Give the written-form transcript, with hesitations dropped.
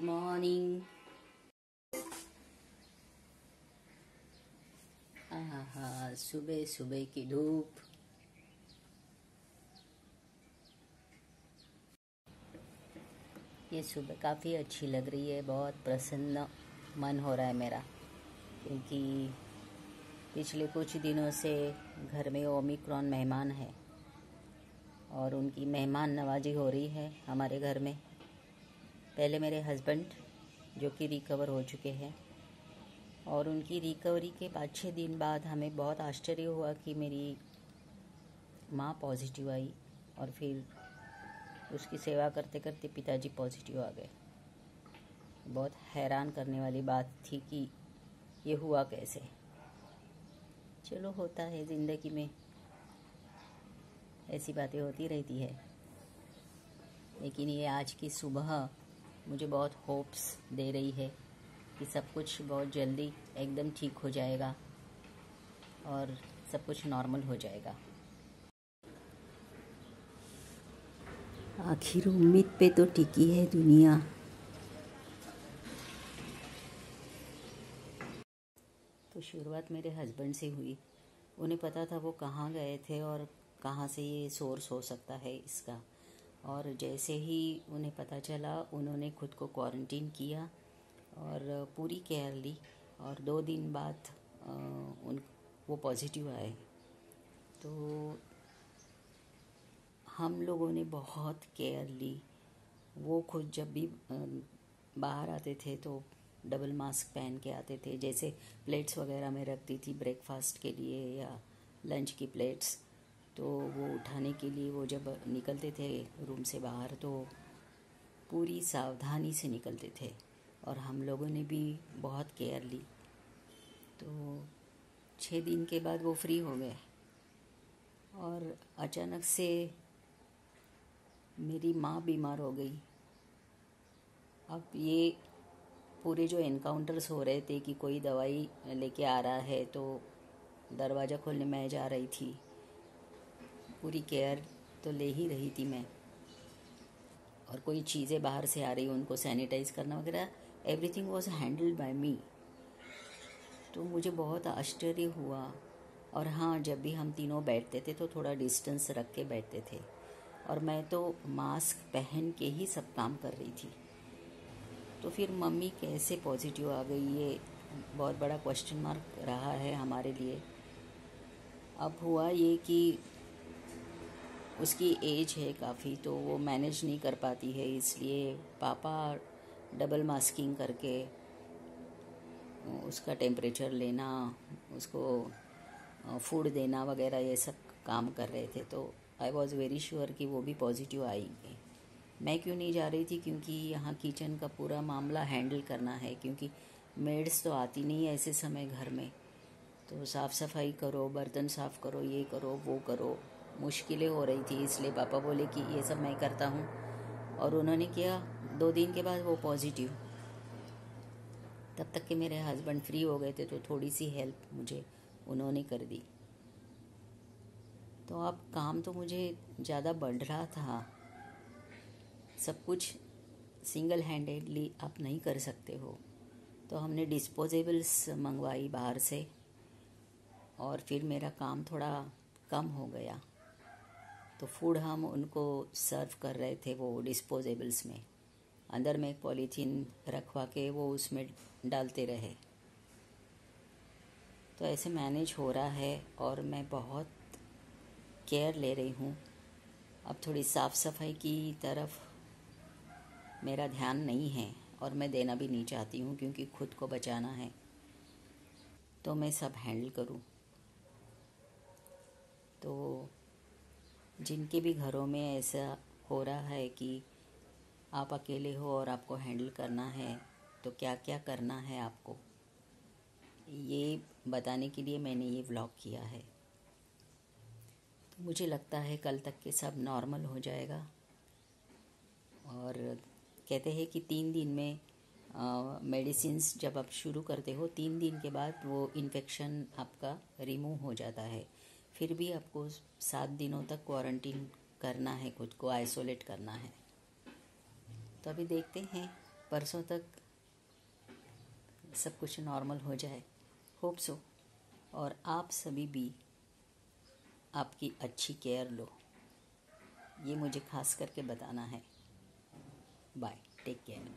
Morning. आहा, सुबह सुबह की धूप। ये सुबह काफ़ी अच्छी लग रही है, बहुत प्रसन्न मन हो रहा है मेरा, क्योंकि पिछले कुछ दिनों से घर में ओमिक्रॉन मेहमान है और उनकी मेहमान नवाजी हो रही है हमारे घर में। पहले मेरे हस्बैंड जो कि रिकवर हो चुके हैं, और उनकी रिकवरी के 5-6 दिन बाद हमें बहुत आश्चर्य हुआ कि मेरी माँ पॉजिटिव आई, और फिर उसकी सेवा करते करते पिताजी पॉजिटिव आ गए। बहुत हैरान करने वाली बात थी कि ये हुआ कैसे। चलो, होता है ज़िंदगी में, ऐसी बातें होती रहती है। लेकिन ये आज की सुबह मुझे बहुत होप्स दे रही है कि सब कुछ बहुत जल्दी एकदम ठीक हो जाएगा और सब कुछ नॉर्मल हो जाएगा। आखिर उम्मीद पे तो टिकी है दुनिया। तो शुरुआत मेरे हस्बैंड से हुई। उन्हें पता था वो कहाँ गए थे और कहाँ से ये सोर्स हो सकता है इसका, और जैसे ही उन्हें पता चला उन्होंने खुद को क्वारंटीन किया और पूरी केयर ली, और 2 दिन बाद वो पॉजिटिव आए। तो हम लोगों ने बहुत केयर ली। वो खुद जब भी बाहर आते थे तो डबल मास्क पहन के आते थे। जैसे प्लेट्स वगैरह में रखती थी ब्रेकफास्ट के लिए या लंच की प्लेट्स, तो वो उठाने के लिए वो जब निकलते थे रूम से बाहर तो पूरी सावधानी से निकलते थे, और हम लोगों ने भी बहुत केयर ली। तो 6 दिन के बाद वो फ्री हो गए, और अचानक से मेरी माँ बीमार हो गई। अब ये पूरे जो एनकाउंटर्स हो रहे थे कि कोई दवाई लेके आ रहा है, तो दरवाज़ा खोलने मैं जा रही थी। पूरी केयर तो ले ही रही थी मैं, और कोई चीज़ें बाहर से आ रही उनको सैनिटाइज करना वगैरह, एवरीथिंग वाज हैंडल्ड बाय मी। तो मुझे बहुत आश्चर्य हुआ। और हाँ, जब भी हम तीनों बैठते थे तो थोड़ा डिस्टेंस रख के बैठते थे, और मैं तो मास्क पहन के ही सब काम कर रही थी। तो फिर मम्मी कैसे पॉजिटिव आ गई, ये बहुत बड़ा क्वेश्चन मार्क रहा है हमारे लिए। अब हुआ ये कि उसकी एज है काफ़ी, तो वो मैनेज नहीं कर पाती है, इसलिए पापा डबल मास्किंग करके उसका टेम्परेचर लेना, उसको फूड देना वगैरह ये सब काम कर रहे थे। तो आई वॉज़ वेरी श्योर कि वो भी पॉजिटिव आएंगे। मैं क्यों नहीं जा रही थी, क्योंकि यहाँ किचन का पूरा मामला हैंडल करना है, क्योंकि मेड्स तो आती नहीं है ऐसे समय घर में। तो साफ़ सफाई करो, बर्तन साफ़ करो, ये करो वो करो, मुश्किलें हो रही थी। इसलिए पापा बोले कि ये सब मैं करता हूँ, और उन्होंने किया। 2 दिन के बाद वो पॉजिटिव। तब तक के मेरे हस्बैंड फ्री हो गए थे, तो थोड़ी सी हेल्प मुझे उन्होंने कर दी। तो अब काम तो मुझे ज़्यादा बढ़ रहा था। सब कुछ सिंगल हैंडेडली आप नहीं कर सकते हो, तो हमने डिस्पोजेबल्स मंगवाई बाहर से, और फिर मेरा काम थोड़ा कम हो गया। तो फूड हम उनको सर्व कर रहे थे वो डिस्पोजेबल्स में, अंदर में एक पॉलीथीन रखवा के वो उसमें डालते रहे। तो ऐसे मैनेज हो रहा है, और मैं बहुत केयर ले रही हूँ। अब थोड़ी साफ़ सफाई की तरफ मेरा ध्यान नहीं है, और मैं देना भी नहीं चाहती हूँ, क्योंकि खुद को बचाना है, तो मैं सब हैंडल करूँ। तो जिनके भी घरों में ऐसा हो रहा है कि आप अकेले हो और आपको हैंडल करना है, तो क्या क्या करना है आपको, ये बताने के लिए मैंने ये व्लॉग किया है। तो मुझे लगता है कल तक के सब नॉर्मल हो जाएगा। और कहते हैं कि 3 दिन में मेडिसिन्स जब आप शुरू करते हो, 3 दिन के बाद वो इन्फेक्शन आपका रिमूव हो जाता है। फिर भी आपको 7 दिनों तक क्वारंटीन करना है, खुद को आइसोलेट करना है। तो अभी देखते हैं परसों तक सब कुछ नॉर्मल हो जाए, होप सो। और आप सभी भी आपकी अच्छी केयर लो, ये मुझे खास करके बताना है। Bye, take care.